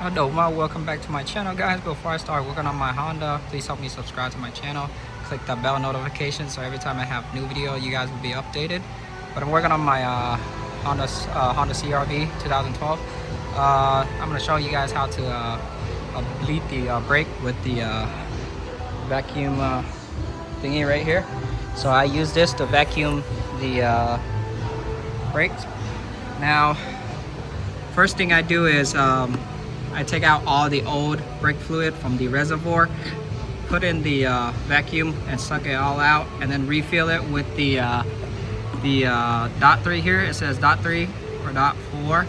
Welcome back to my channel, guys. Before I start working on my Honda, please help me subscribe to my channel, click that bell notification so every time I have new video you guys will be updated. But I'm working on my Honda CR-V 2012. I'm going to show you guys how to bleed the brake with the vacuum thingy right here. So I use this to vacuum the brakes. Now, first thing I do is I take out all the old brake fluid from the reservoir, put in the vacuum and suck it all out, and then refill it with the dot 3 here. It says dot 3 or dot 4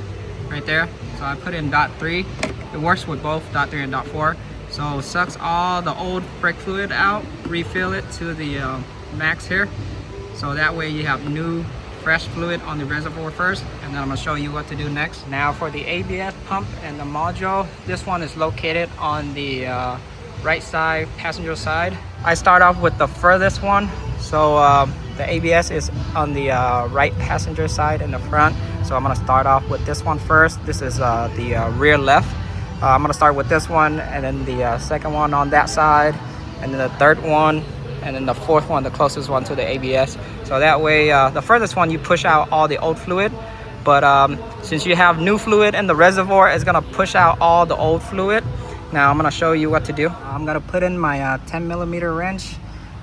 right there. So I put in dot 3. It works with both dot 3 and dot 4. So it sucks all the old brake fluid out, refill it to the max here. So that way you have new fresh fluid on the reservoir first, and then I'm going to show you what to do next. Now for the ABS pump and the module, this one is located on the right side, passenger side. I start off with the furthest one. So the ABS is on the right passenger side in the front. So I'm going to start off with this one first. This is the rear left. I'm going to start with this one, and then the second one on that side, and then the third one, and then the fourth one, the closest one to the ABS. So that way, the furthest one, you push out all the old fluid. But since you have new fluid in the reservoir, it's gonna push out all the old fluid. Now I'm gonna show you what to do. I'm gonna put in my 10 millimeter wrench,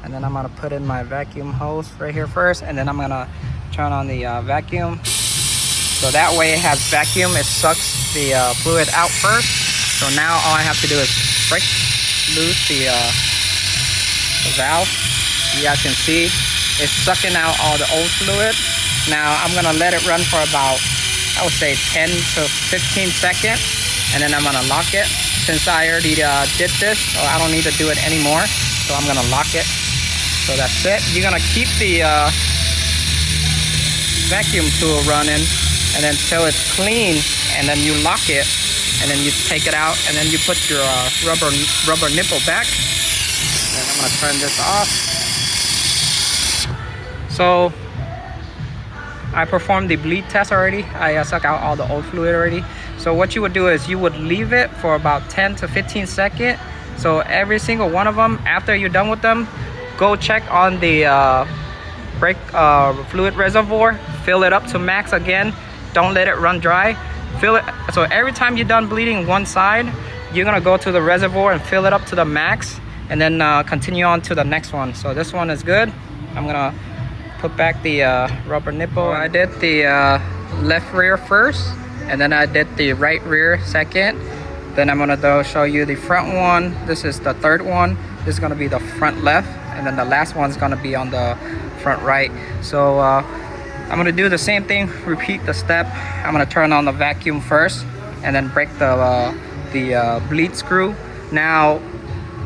and then I'm gonna put in my vacuum hose right here first, and then I'm gonna turn on the vacuum. So that way it has vacuum, it sucks the fluid out first. So now all I have to do is break loose the valve. You guys can see it's sucking out all the old fluid. Now I'm gonna let it run for about, I would say 10 to 15 seconds, and then I'm gonna lock it. Since I already did this, so I don't need to do it anymore, so I'm gonna lock it. So that's it. You're gonna keep the vacuum tool running, and then till it's clean, and then you lock it, and then you take it out, and then you put your rubber nipple back. And I'm gonna turn this off. So I performed the bleed test already. I suck out all the old fluid already. So what you would do is you would leave it for about 10 to 15 seconds. So every single one of them, after you're done with them, go check on the brake fluid reservoir, fill it up to max again. Don't let it run dry. Fill it. So every time you're done bleeding one side, you're gonna go to the reservoir and fill it up to the max, and then continue on to the next one. So this one is good. I'm gonna put back the rubber nipple. I did the left rear first, and then I did the right rear second. Then I'm gonna show you the front one. This is the third one. This is gonna be the front left, and then the last one's gonna be on the front right. So I'm gonna do the same thing, repeat the step. I'm gonna turn on the vacuum first, and then break the bleed screw. Now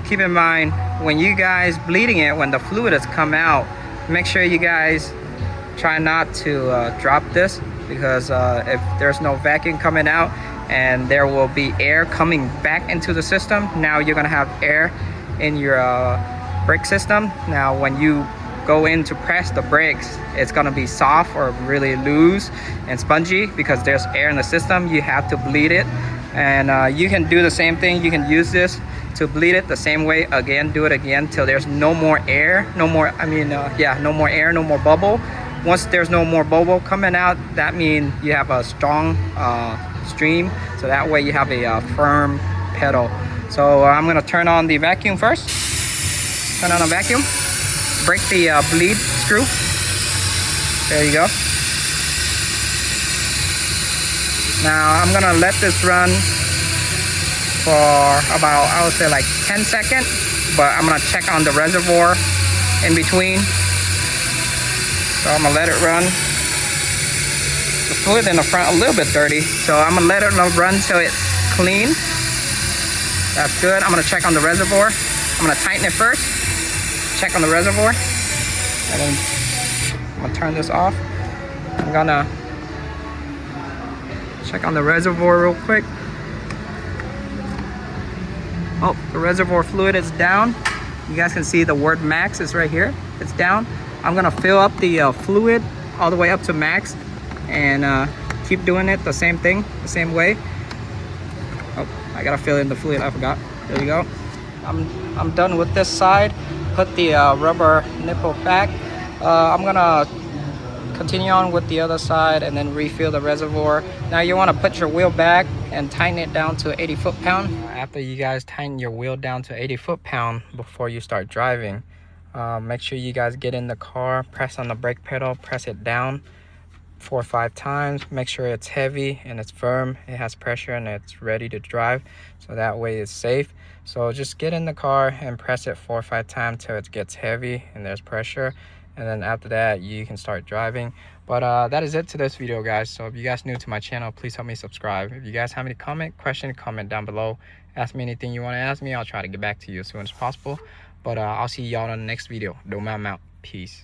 keep in mind, when you guys bleeding it, when the fluid has come out, make sure you guys try not to drop this, because if there's no vacuum coming out and there will be air coming back into the system, now you're gonna have air in your brake system. Now when you go in to press the brakes, it's gonna be soft or really loose and spongy because there's air in the system. You have to bleed it, and you can do the same thing. You can use this to bleed it the same way again. Do it again till there's no more air, no more air, no more bubble. Once there's no more bubble coming out, that means you have a strong stream, so that way you have a firm pedal. So I'm gonna turn on the vacuum first. Turn on the vacuum, break the bleed screw. There you go. Now I'm gonna let this run for about, I would say like 10 seconds, but I'm gonna check on the reservoir in between. So I'm gonna let it run. The fluid in the front a little bit dirty, so I'm gonna let it run till it's clean. That's good. I'm gonna check on the reservoir. I'm gonna tighten it first, check on the reservoir, and then I'm gonna turn this off. I'm gonna check on the reservoir real quick. Oh, the reservoir fluid is down. You guys can see the word max is right here. It's down. I'm gonna fill up the fluid all the way up to max, and keep doing it the same thing, the same way. Oh, I gotta fill in the fluid, I forgot. There you go. I'm done with this side. Put the rubber nipple back. I'm gonna continue on with the other side and then refill the reservoir. Now you want to put your wheel back and tighten it down to 80 foot-pound. After you guys tighten your wheel down to 80 foot-pound before you start driving, make sure you guys get in the car, press on the brake pedal, press it down 4 or 5 times. Make sure it's heavy and it's firm, it has pressure, and it's ready to drive, so that way it's safe. So just get in the car and press it 4 or 5 times till it gets heavy and there's pressure, and then after that you can start driving. But that is it to this video, guys. So if you guys new to my channel, please help me subscribe. If you guys have any comment down below. Ask me anything you want to ask me. I'll try to get back to you as soon as possible. But I'll see y'all in the next video. Don't mount. Peace.